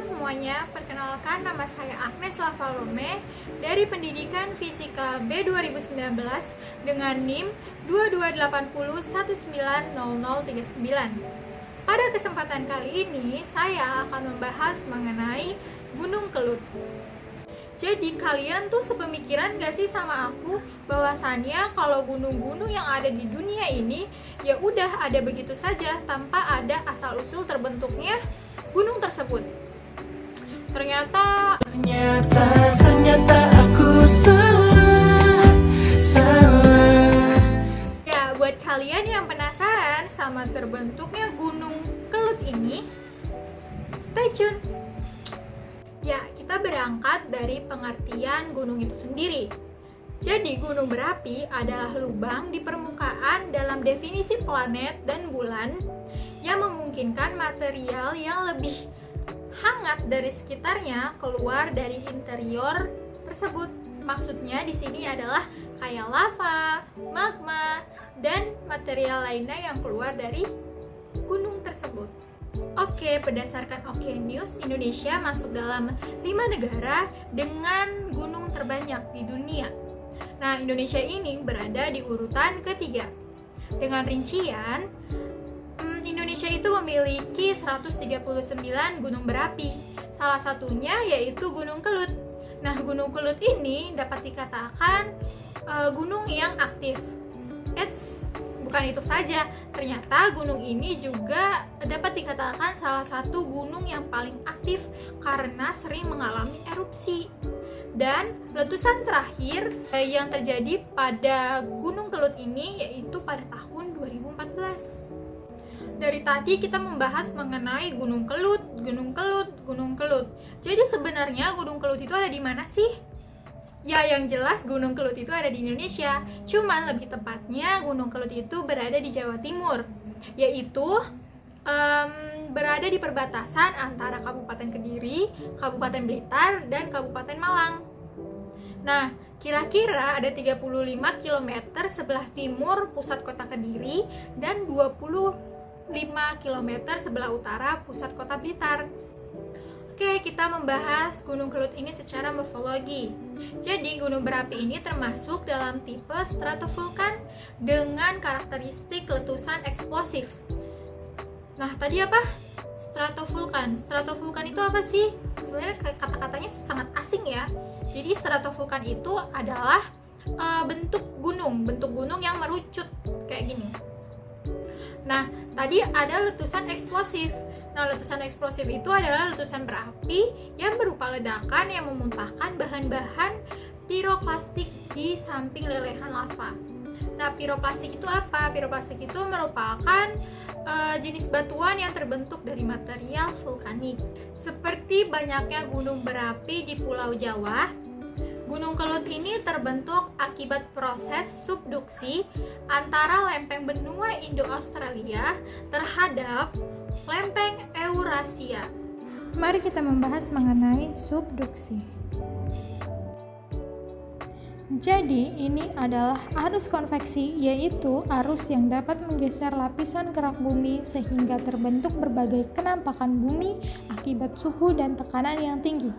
semuanya, perkenalkan nama saya Agnes Lavalome dari Pendidikan Fisika B 2019 dengan NIM 2280190039. Pada kesempatan kali ini, saya akan membahas mengenai Gunung Kelut. Jadi kalian tuh sepemikiran gak sih sama aku bahwasannya kalau gunung-gunung yang ada di dunia ini ya udah ada begitu saja tanpa ada asal-usul terbentuknya gunung tersebut. Ternyata aku salah. Ya, buat kalian yang penasaran sama terbentuknya Gunung Kelut ini, stay tune. Ya, kita berangkat dari pengertian gunung itu sendiri. Jadi, gunung berapi adalah lubang di permukaan dalam definisi planet dan bulan yang memungkinkan material yang lebih hangat dari sekitarnya keluar dari interior tersebut. Maksudnya di sini adalah kayak lava, magma, dan material lainnya yang keluar dari gunung tersebut. Oke, berdasarkan Okeanews, Indonesia masuk dalam 5 negara dengan gunung terbanyak di dunia. Nah, Indonesia ini berada di urutan ketiga. Dengan rincian, Indonesia itu memiliki 139 gunung berapi. Salah satunya yaitu Gunung Kelut. Nah, Gunung Kelut ini dapat dikatakan gunung yang aktif. Bukan itu saja, ternyata gunung ini juga dapat dikatakan salah satu gunung yang paling aktif karena sering mengalami erupsi. Dan letusan terakhir yang terjadi pada Gunung Kelut ini yaitu pada tahun 2014. Dari tadi kita membahas mengenai Gunung Kelut. Jadi sebenarnya Gunung Kelut itu ada di mana sih? Ya, yang jelas Gunung Kelut itu ada di Indonesia. Cuman lebih tepatnya Gunung Kelut itu berada di Jawa Timur, yaitu berada di perbatasan antara Kabupaten Kediri, Kabupaten Blitar, dan Kabupaten Malang. Nah, kira-kira ada 35 km sebelah timur pusat kota Kediri dan 25 km sebelah utara pusat kota Blitar. Oke, kita membahas Gunung Kelut ini secara morfologi. Jadi, gunung berapi ini termasuk dalam tipe stratovulkan dengan karakteristik letusan eksplosif. Nah, tadi apa? Stratovulkan. Stratovulkan itu apa sih? Sebenarnya kata-katanya sangat asing ya. Jadi, stratovulkan itu adalah bentuk gunung yang merucut kayak gini. Nah, tadi ada letusan eksplosif. Nah, letusan eksplosif itu adalah letusan berapi yang berupa ledakan yang memuntahkan bahan-bahan piroplastik di samping lelehan lava. Nah, piroplastik itu apa? Piroplastik itu merupakan jenis batuan yang terbentuk dari material vulkanik. Seperti banyaknya gunung berapi di Pulau Jawa, Gunung Kelut ini terbentuk akibat proses subduksi antara lempeng benua Indo-Australia terhadap lempeng Eurasia. Mari kita membahas mengenai subduksi. Jadi, ini adalah arus konveksi, yaitu arus yang dapat menggeser lapisan kerak bumi sehingga terbentuk berbagai kenampakan bumi akibat suhu dan tekanan yang tinggi.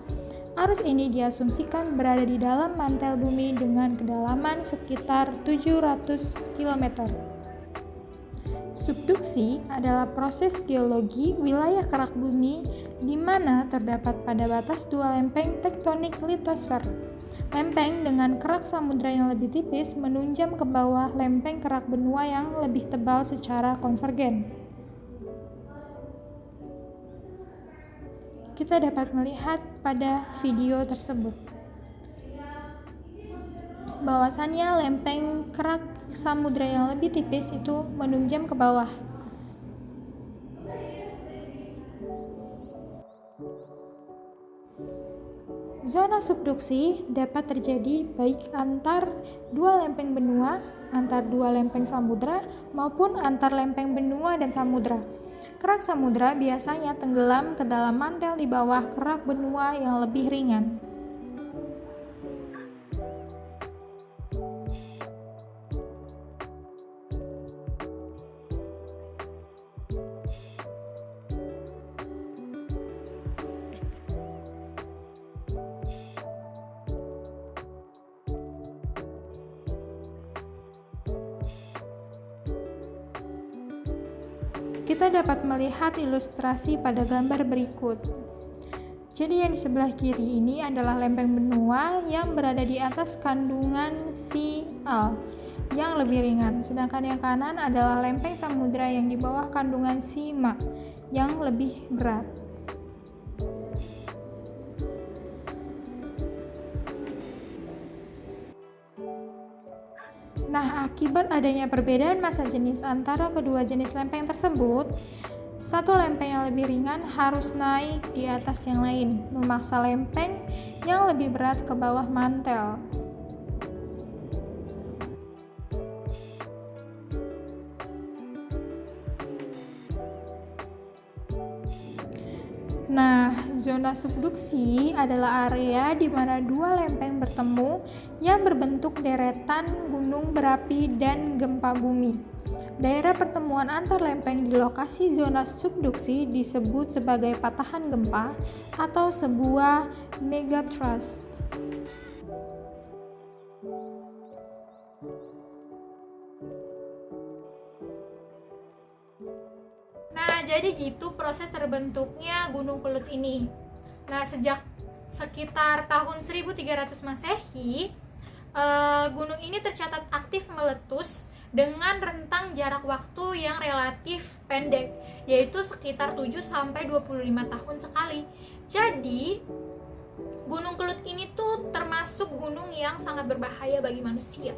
Arus ini diasumsikan berada di dalam mantel bumi dengan kedalaman sekitar 700 km. Subduksi adalah proses geologi wilayah kerak bumi di mana terdapat pada batas dua lempeng tektonik litosfer. Lempeng dengan kerak samudra yang lebih tipis menunjam ke bawah lempeng kerak benua yang lebih tebal secara konvergen. Kita dapat melihat pada video tersebut bahwasannya lempeng kerak samudra yang lebih tipis itu menunjam ke bawah. Zona subduksi dapat terjadi baik antar dua lempeng benua, antar dua lempeng samudra, maupun antar lempeng benua dan samudra. Kerak samudra biasanya tenggelam ke dalam mantel di bawah kerak benua yang lebih ringan. Kita dapat melihat ilustrasi pada gambar berikut. Jadi yang di sebelah kiri ini adalah lempeng benua yang berada di atas kandungan Sial yang lebih ringan, sedangkan yang kanan adalah lempeng samudra yang di bawah kandungan Sima yang lebih berat. Nah, akibat adanya perbedaan massa jenis antara kedua jenis lempeng tersebut, satu lempeng yang lebih ringan harus naik di atas yang lain, memaksa lempeng yang lebih berat ke bawah mantel. Nah, zona subduksi adalah area di mana dua lempeng bertemu yang berbentuk deretan gunung berapi dan gempa bumi. Daerah pertemuan antar lempeng di lokasi zona subduksi disebut sebagai patahan gempa atau sebuah megathrust. Nah, jadi gitu proses terbentuknya Gunung Kelut ini. Nah, sejak sekitar tahun 1300 Masehi, gunung ini tercatat aktif meletus dengan rentang jarak waktu yang relatif pendek, yaitu sekitar 7 sampai 25 tahun sekali. Jadi, Gunung Kelut ini tuh termasuk gunung yang sangat berbahaya bagi manusia.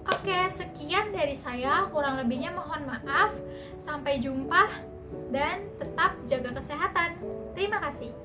Oke, sekian dari saya, kurang lebihnya mohon maaf. Sampai jumpa dan tetap jaga kesehatan. Terima kasih.